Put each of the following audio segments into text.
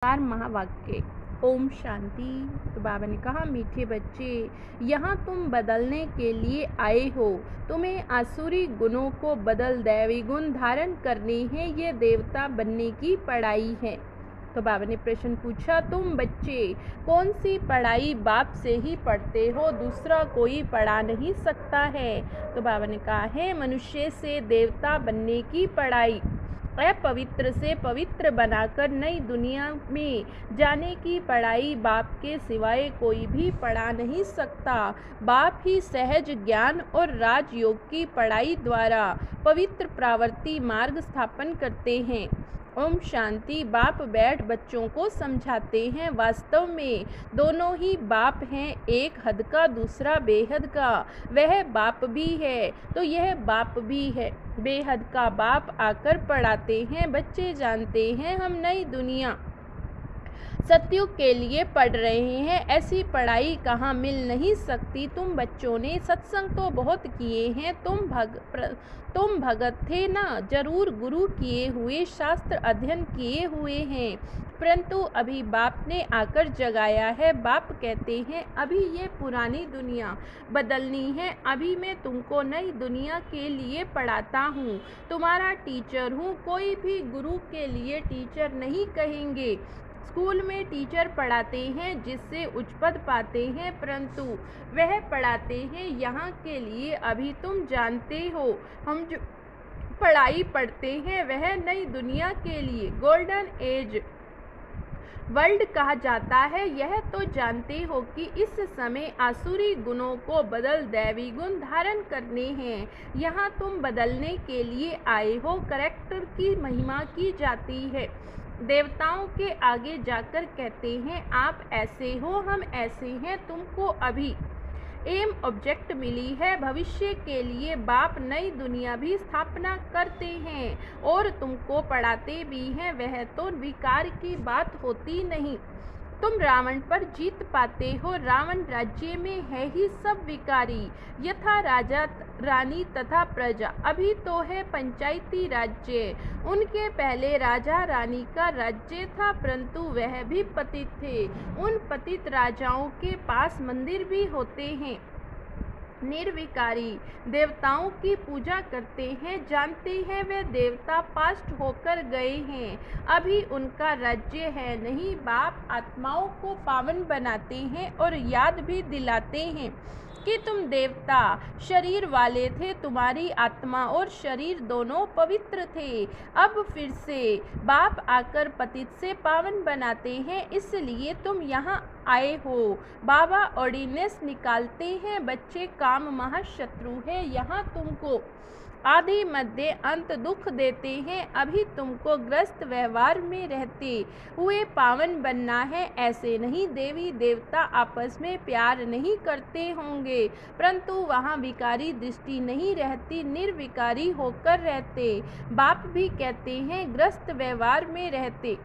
नमस्कार महावाक्य। ओम शांति। तो बाबा ने कहा, मीठे बच्चे, यहाँ तुम बदलने के लिए आए हो। तुम्हें आसुरी गुणों को बदल दैवी गुण धारण करने हैं। ये देवता बनने की पढ़ाई है। तो बाबा ने प्रश्न पूछा, तुम बच्चे कौन सी पढ़ाई बाप से ही पढ़ते हो, दूसरा कोई पढ़ा नहीं सकता है। तो बाबा ने कहा है, मनुष्य से देवता बनने की पढ़ाई, अपवित्र से पवित्र बनाकर नई दुनिया में जाने की पढ़ाई बाप के सिवाय कोई भी पढ़ा नहीं सकता। बाप ही सहज ज्ञान और राजयोग की पढ़ाई द्वारा पवित्र प्रवृत्ति मार्ग स्थापन करते हैं। ओम शांति। बाप बैठ बच्चों को समझाते हैं। वास्तव में दोनों ही बाप हैं, एक हद का दूसरा बेहद का। वह बाप भी है तो यह बाप भी है। बेहद का बाप आकर पढ़ाते हैं। बच्चे जानते हैं हम नई दुनिया सतयुग के लिए पढ़ रहे हैं। ऐसी पढ़ाई कहाँ मिल नहीं सकती। तुम बच्चों ने सत्संग तो बहुत किए हैं। तुम भगत थे ना, जरूर गुरु किए हुए, शास्त्र अध्ययन किए हुए हैं, परंतु अभी बाप ने आकर जगाया है। बाप कहते हैं, अभी ये पुरानी दुनिया बदलनी है। अभी मैं तुमको नई दुनिया के लिए पढ़ाता हूँ, तुम्हारा टीचर हूँ। कोई भी गुरु के लिए टीचर नहीं कहेंगे। स्कूल में टीचर पढ़ाते हैं जिससे उच्च पद पाते हैं, परंतु वह पढ़ाते हैं यहाँ के लिए। अभी तुम जानते हो हम जो पढ़ाई पढ़ते हैं वह नई दुनिया के लिए, गोल्डन एज वर्ल्ड कहा जाता है। यह तो जानते हो कि इस समय आसुरी गुणों को बदल दैवी गुण धारण करने हैं। यहाँ तुम बदलने के लिए आए हो। करेक्टर की महिमा की जाती है। देवताओं के आगे जाकर कहते हैं, आप ऐसे हो, हम ऐसे हैं। तुमको अभी एम ऑब्जेक्ट मिली है। भविष्य के लिए बाप नई दुनिया भी स्थापना करते हैं और तुमको पढ़ाते भी हैं। वह तो विकार की बात होती नहीं। तुम रावण पर जीत पाते हो। रावण राज्य में है ही सब विकारी, यथा राजा रानी तथा प्रजा। अभी तो है पंचायती राज्य। उनके पहले राजा रानी का राज्य था, परंतु वह भी पतित थे। उन पतित राजाओं के पास मंदिर भी होते हैं। निर्विकारी देवताओं की पूजा करते हैं। जानते हैं वे देवता पास्ट होकर गए हैं, अभी उनका राज्य है नहीं। बाप आत्माओं को पावन बनाते हैं और याद भी दिलाते हैं कि तुम देवता शरीर वाले थे, तुम्हारी आत्मा और शरीर दोनों पवित्र थे। अब फिर से बाप आकर पतित से पावन बनाते हैं, इसलिए तुम यहाँ आए हो। बाबा ऑर्डिनेंस निकालते हैं। बच्चे काम महाशत्रु है, यहाँ तुमको आदि मध्य अंत दुख देते हैं। अभी तुमको ग्रस्त व्यवहार में रहते हुए पावन बनना है। ऐसे नहीं देवी देवता आपस में प्यार नहीं करते होंगे, परंतु वहाँ विकारी दृष्टि नहीं रहती, निर्विकारी होकर रहते। बाप भी कहते हैं, ग्रस्त व्यवहार में रहते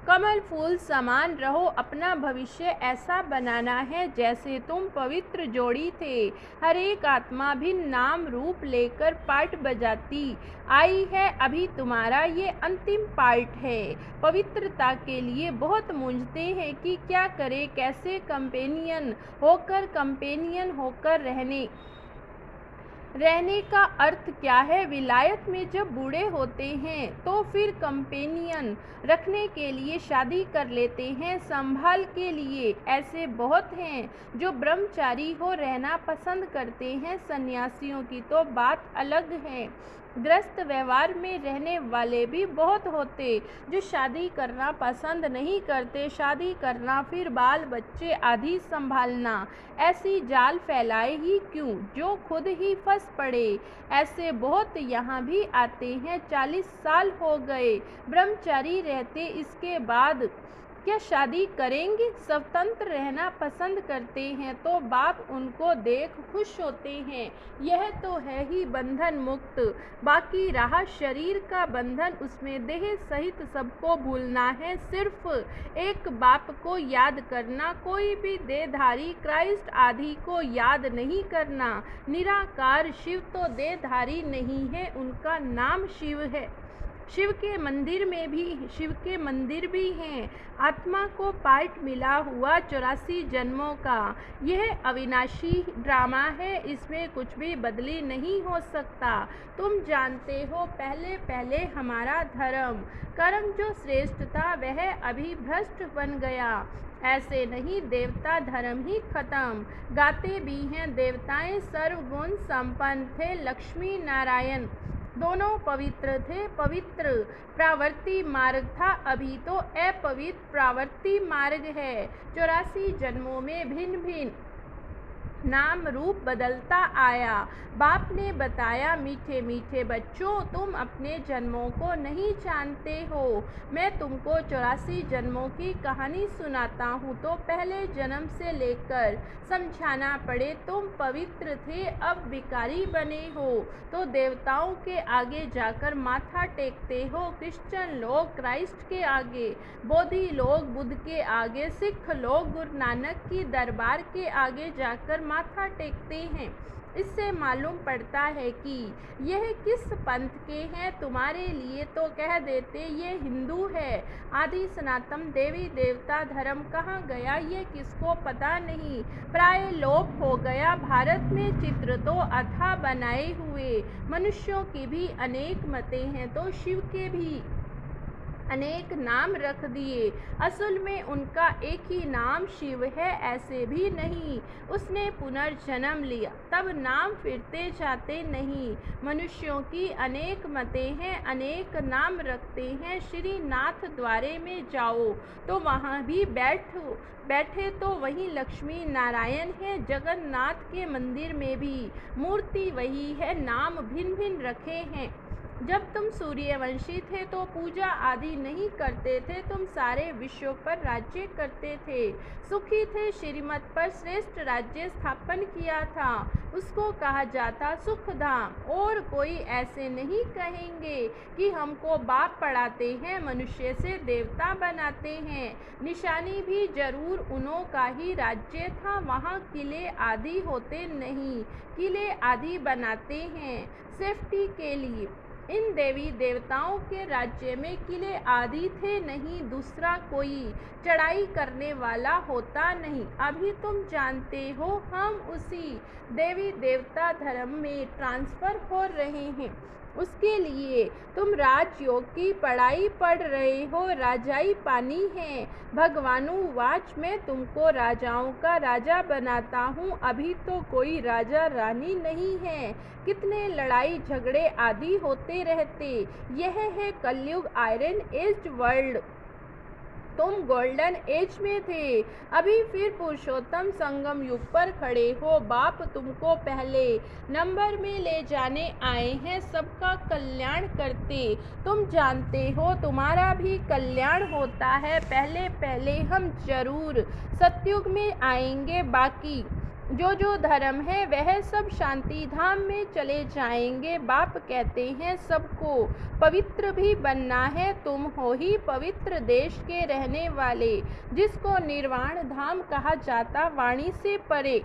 कमल फूल समान रहो। अपना भविष्य ऐसा बनाना है जैसे तुम पवित्र जोड़ी थे। हर एक आत्मा भिन्न नाम रूप लेकर पार्ट बजाती आई है। अभी तुम्हारा ये अंतिम पार्ट है। पवित्रता के लिए बहुत मूंझते हैं कि क्या करें, कैसे कंपेनियन होकर रहने का अर्थ क्या है। विलायत में जब बूढ़े होते हैं तो फिर कंपेनियन रखने के लिए शादी कर लेते हैं। संभाल के लिए ऐसे बहुत हैं जो ब्रह्मचारी हो रहना पसंद करते हैं। सन्यासियों की तो बात अलग है। ग्रस्त व्यवहार में रहने वाले भी बहुत होते जो शादी करना पसंद नहीं करते। शादी करना, फिर बाल बच्चे आदि संभालना, ऐसी जाल फैलाए ही क्यों जो खुद ही फंस पड़े। ऐसे बहुत यहाँ भी आते हैं। 40 साल हो गए ब्रह्मचारी रहते, इसके बाद क्या शादी करेंगे। स्वतंत्र रहना पसंद करते हैं तो बाप उनको देख खुश होते हैं। यह तो है ही बंधन मुक्त। बाकी रहा शरीर का बंधन, उसमें देह सहित सबको भूलना है। सिर्फ एक बाप को याद करना। कोई भी देहधारी क्राइस्ट आदि को याद नहीं करना। निराकार शिव तो देहधारी नहीं है, उनका नाम शिव है। शिव के मंदिर भी हैं। आत्मा को पार्ट मिला हुआ 84 जन्मों का यह अविनाशी ड्रामा है, इसमें कुछ भी बदली नहीं हो सकता। तुम जानते हो, पहले पहले हमारा धर्म कर्म जो श्रेष्ठ था वह अभी भ्रष्ट बन गया। ऐसे नहीं, देवता धर्म ही खत्म। गाते भी हैं, देवताएं सर्वगुण संपन्न थे, लक्ष्मी नारायण दोनों पवित्र थे। पवित्र प्रावर्ती मार्ग था, अभी तो अपवित्र प्रावर्ती मार्ग है। 84 जन्मों में भिन्न भिन्न नाम रूप बदलता आया। बाप ने बताया, मीठे मीठे बच्चों, तुम अपने जन्मों को नहीं जानते हो। मैं तुमको 84 जन्मों की कहानी सुनाता हूँ तो पहले जन्म से लेकर समझाना पड़े। तुम पवित्र थे, अब भिखारी बने हो तो देवताओं के आगे जाकर माथा टेकते हो। क्रिश्चियन लोग क्राइस्ट के आगे, बौद्धि लोग बुद्ध के आगे, सिख लोग गुरु नानक की दरबार के आगे जाकर माथा टेकते हैं। इससे मालूम पड़ता है कि यह किस पंथ के हैं। तुम्हारे लिए तो कह देते ये हिंदू है। आदि सनातन देवी देवता धर्म कहाँ गया ये किसको पता नहीं, प्राय लोप हो गया। भारत में चित्र तो अथाह बनाए हुए मनुष्यों की भी अनेक मतें हैं, तो शिव के भी अनेक नाम रख दिए। असल में उनका एक ही नाम शिव है, ऐसे भी नहीं। उसने पुनर्जन्म लिया, तब नाम फिरते जाते नहीं। मनुष्यों की अनेक मतें हैं, अनेक नाम रखते हैं। श्रीनाथ द्वारे में जाओ तो वहाँ भी बैठे तो वहीं लक्ष्मी नारायण है। जगन्नाथ के मंदिर में भी मूर्ति वही है, नाम भिन्न भिन्न रखे हैं। जब तुम सूर्यवंशी थे तो पूजा आदि नहीं करते थे, तुम सारे विश्व पर राज्य करते थे। सुखी थे, श्रीमत पर श्रेष्ठ राज्य स्थापन किया था, उसको कहा जाता सुखधाम। और कोई ऐसे नहीं कहेंगे कि हमको बाप पढ़ाते हैं, मनुष्य से देवता बनाते हैं। निशानी भी जरूर उन्हों का ही राज्य था, वहाँ किले आदि होते नहीं, किले आदि बनाते हैं सेफ्टी के लिए। इन देवी देवताओं के राज्य में किले आदि थे नहीं, दूसरा कोई चढ़ाई करने वाला होता नहीं। अभी तुम जानते हो हम उसी देवी देवता धर्म में ट्रांसफ़र हो रहे हैं। उसके लिए तुम राजयोग की पढ़ाई पढ़ रहे हो, राजाई पानी है। भगवानुवाच, मैं तुमको राजाओं का राजा बनाता हूँ, अभी तो कोई राजा रानी नहीं है। कितने लड़ाई झगड़े आदि होते रहते। यह है कलयुग, आयरन एज वर्ल्ड। तुम गोल्डन एज में थे, अभी फिर पुरुषोत्तम संगम युग पर खड़े हो। बाप तुमको पहले नंबर में ले जाने आए हैं, सबका कल्याण करते। तुम जानते हो तुम्हारा भी कल्याण होता है। पहले पहले हम जरूर सतयुग में आएंगे, बाकी जो धर्म है वह सब शांति धाम में चले जाएंगे। बाप कहते हैं सबको पवित्र भी बनना है, तुम हो ही पवित्र देश के रहने वाले, जिसको निर्वाण धाम कहा जाता वाणी से परे।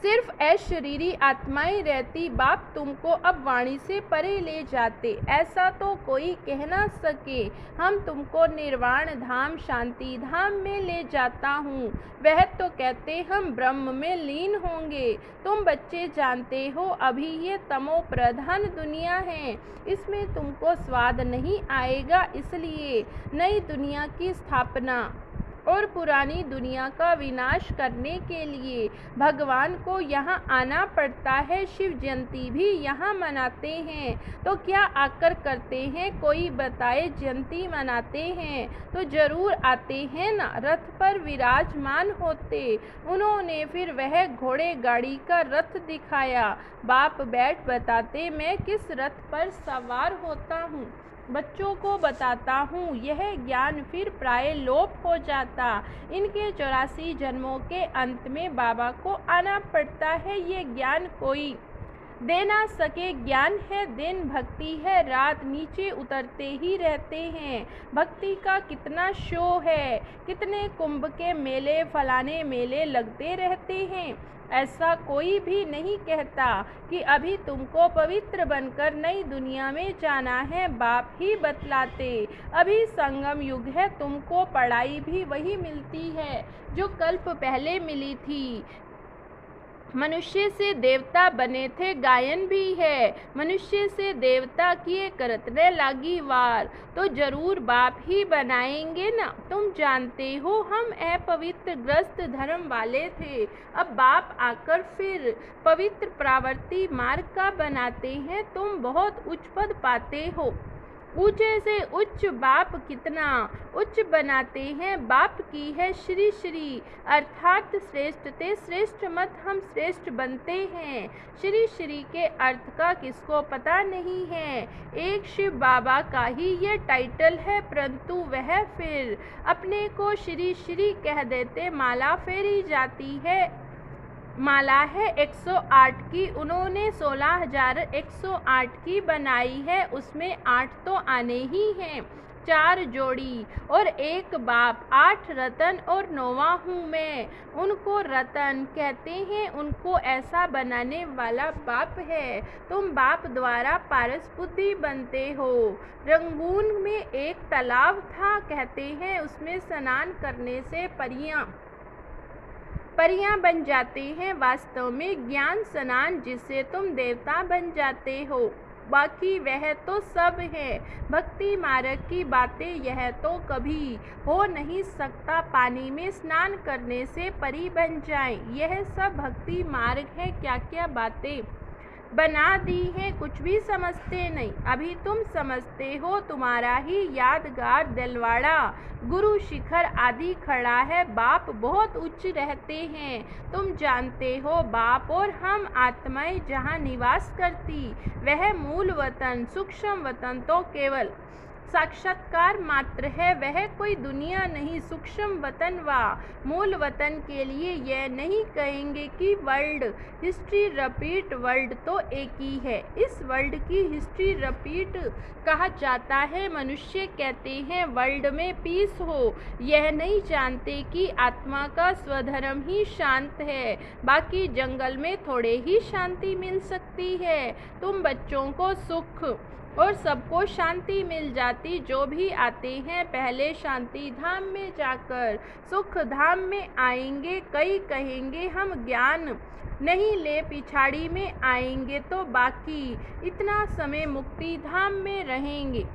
सिर्फ अशरीरी आत्माएं रहती, बाप तुमको अब वाणी से परे ले जाते। ऐसा तो कोई कह ना सके। हम तुमको निर्वाण धाम, शांति धाम में ले जाता हूँ। वह तो कहते हम ब्रह्म में लीन होंगे। तुम बच्चे जानते हो अभी ये तमो प्रधान दुनिया है, इसमें तुमको स्वाद नहीं आएगा। इसलिए नई दुनिया की स्थापना और पुरानी दुनिया का विनाश करने के लिए भगवान को यहाँ आना पड़ता है। शिव जयंती भी यहाँ मनाते हैं, तो क्या आकर करते हैं? कोई बताए जयंती मनाते हैं तो जरूर आते हैं ना। रथ पर विराजमान होते, उन्होंने फिर वह घोड़े गाड़ी का रथ दिखाया। बाप बैठ बताते, मैं किस रथ पर सवार होता हूँ, बच्चों को बताता हूँ। यह ज्ञान फिर प्राय लोप हो जाता। इनके 84 जन्मों के अंत में बाबा को आना पड़ता है। ये ज्ञान कोई दे ना सके ज्ञान है दिन, भक्ति है रात, नीचे उतरते ही रहते हैं। भक्ति का कितना शो है, कितने कुंभ के मेले फलाने मेले लगते रहते हैं। ऐसा कोई भी नहीं कहता कि अभी तुमको पवित्र बनकर नई दुनिया में जाना है, बाप ही बतलाते। अभी संगम युग है, तुमको पढ़ाई भी वही मिलती है जो कल्प पहले मिली थी। मनुष्य से देवता बने थे, गायन भी है, मनुष्य से देवता किए करतने लागी वार, तो जरूर बाप ही बनाएंगे ना। तुम जानते हो हम अपवित्र ग्रस्त धर्म वाले थे, अब बाप आकर फिर पवित्र प्रावर्ती मार्ग का बनाते हैं। तुम बहुत उच्च पद पाते हो, ऊंचे से उच्च बाप कितना उच्च बनाते हैं। बाप की है श्री श्री अर्थात श्रेष्ठ ते श्रेष्ठ मत, हम श्रेष्ठ बनते हैं। श्री श्री के अर्थ का किसको पता नहीं है, एक शिव बाबा का ही ये टाइटल है, परंतु वह फिर अपने को श्री श्री कह देते। माला फेरी जाती है, माला है 108 की, उन्होंने 16,108 की बनाई है, उसमें 8 तो आने ही हैं। 4 जोड़ी और एक बाप, 8 रतन और 9वां हूँ मैं। उनको रतन कहते हैं, उनको ऐसा बनाने वाला बाप है। तुम बाप द्वारा पारस बुद्धि बनते हो। रंगून में एक तालाब था, कहते हैं उसमें स्नान करने से परियां बन जाते हैं। वास्तव में ज्ञान स्नान जिससे तुम देवता बन जाते हो, बाकी वह तो सब है भक्ति मार्ग की बातें। यह तो कभी हो नहीं सकता पानी में स्नान करने से परी बन जाए। यह सब भक्ति मार्ग है, क्या क्या बातें बना दी है, कुछ भी समझते नहीं। अभी तुम समझते हो, तुम्हारा ही यादगार दिलवाड़ा गुरु शिखर आदि खड़ा है। बाप बहुत उच्च रहते हैं, तुम जानते हो। बाप और हम आत्माएं जहाँ निवास करती, वह मूल वतन सूक्ष्म वतन तो केवल साक्षात्कार मात्र है, वह कोई दुनिया नहीं। सूक्ष्म वतन व मूल वतन के लिए यह नहीं कहेंगे कि वर्ल्ड हिस्ट्री रिपीट, वर्ल्ड तो एक ही है। इस वर्ल्ड की हिस्ट्री रिपीट कहा जाता है। मनुष्य कहते हैं वर्ल्ड में पीस हो, यह नहीं जानते कि आत्मा का स्वधर्म ही शांत है, बाकी जंगल में थोड़े ही शांति मिल सकती है। तुम बच्चों को सुख और सबको शांति मिल जाती। जो भी आते हैं पहले शांति धाम में जाकर सुख धाम में आएंगे। कई कहेंगे हम ज्ञान नहीं ले, पिछाड़ी में आएंगे तो बाकी इतना समय मुक्ति धाम में रहेंगे।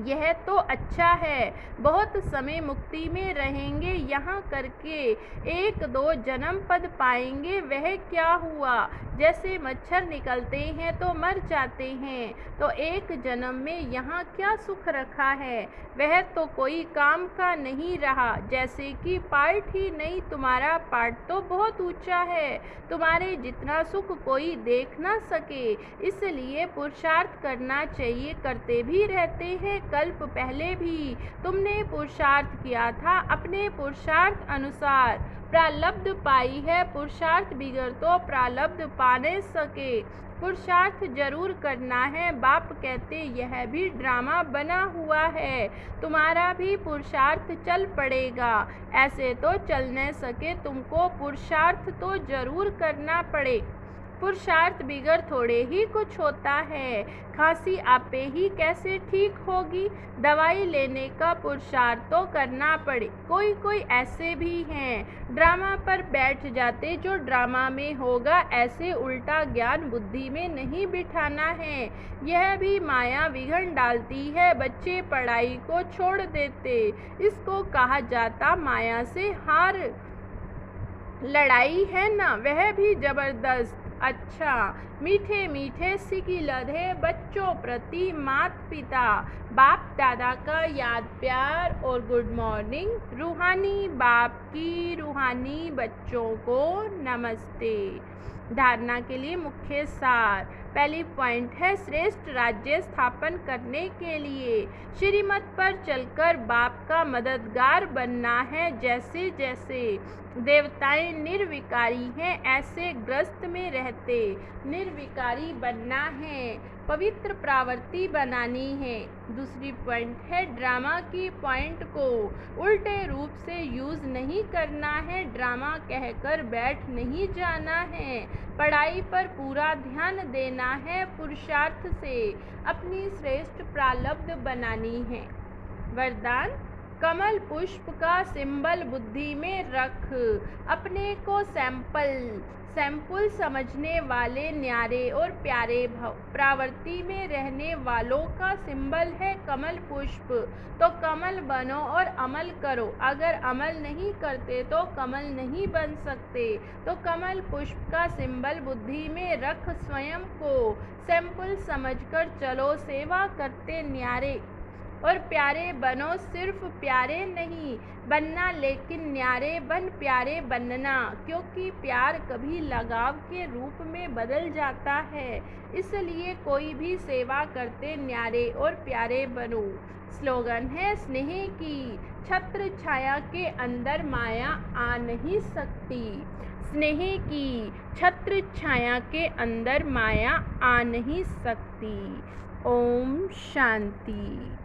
यह तो अच्छा है, बहुत समय मुक्ति में रहेंगे, यहाँ करके 1-2 जन्म पद पाएंगे। वह क्या हुआ, जैसे मच्छर निकलते हैं तो मर जाते हैं, तो एक जन्म में यहाँ क्या सुख रखा है, वह तो कोई काम का नहीं रहा। जैसे कि पार्ट ही नहीं, तुम्हारा पार्ट तो बहुत ऊंचा है, तुम्हारे जितना सुख कोई देख ना सके, इसलिए पुरुषार्थ करना चाहिए। करते भी रहते हैं, कल्प पहले भी तुमने पुरुषार्थ किया था, अपने पुरुषार्थ अनुसार प्रालब्ध पाई है। पुरुषार्थ बिगड़ तो प्रालब्ध पा नहीं सके, पुरुषार्थ जरूर करना है। बाप कहते यह भी ड्रामा बना हुआ है, तुम्हारा भी पुरुषार्थ चल पड़ेगा। ऐसे तो चल न सके, तुमको पुरुषार्थ तो जरूर करना पड़े। पुरुषार्थ बिगड़ थोड़े ही कुछ होता है, खांसी आपे ही कैसे ठीक होगी, दवाई लेने का पुरुषार्थ तो करना पड़े। कोई कोई ऐसे भी हैं ड्रामा पर बैठ जाते, जो ड्रामा में होगा ऐसे उल्टा ज्ञान बुद्धि में नहीं बिठाना है। यह भी माया विघन डालती है, बच्चे पढ़ाई को छोड़ देते, इसको कहा जाता माया से हार। लड़ाई है ना, वह भी जबरदस्त। अच्छा, मीठे मीठे सिकी लधे बच्चों प्रति मात पिता बाप दादा का याद प्यार और गुड मॉर्निंग। रूहानी बाप की रूहानी बच्चों को नमस्ते। धारणा के लिए मुख्य सार। पहली पॉइंट है श्रेष्ठ राज्य स्थापन करने के लिए श्रीमत पर चलकर बाप का मददगार बनना है। जैसे जैसे देवताएं निर्विकारी हैं ऐसे ग्रस्त में रहते निर्विकारी बनना है, पवित्र प्रावर्ती बनानी है। दूसरी पॉइंट है ड्रामा की पॉइंट को उल्टे रूप से यूज नहीं करना है, ड्रामा कहकर बैठ नहीं जाना है, पढ़ाई पर पूरा ध्यान देना है, पुरुषार्थ से अपनी श्रेष्ठ प्रारब्ध बनानी है। वरदान कमल पुष्प का सिंबल बुद्धि में रख, अपने को सैंपल समझने वाले न्यारे और प्यारे भव। प्रावर्ती में रहने वालों का सिंबल है कमल पुष्प, तो कमल बनो और अमल करो। अगर अमल नहीं करते तो कमल नहीं बन सकते। तो कमल पुष्प का सिंबल बुद्धि में रख, स्वयं को सैंपल समझकर चलो, सेवा करते न्यारे और प्यारे बनो। सिर्फ प्यारे नहीं बनना लेकिन न्यारे बन प्यारे बनना, क्योंकि प्यार कभी लगाव के रूप में बदल जाता है। इसलिए कोई भी सेवा करते न्यारे और प्यारे बनो। स्लोगन है स्नेह की छत्र छाया के अंदर माया आ नहीं सकती। स्नेह की छत्र छाया के अंदर माया आ नहीं सकती। ओम शांति।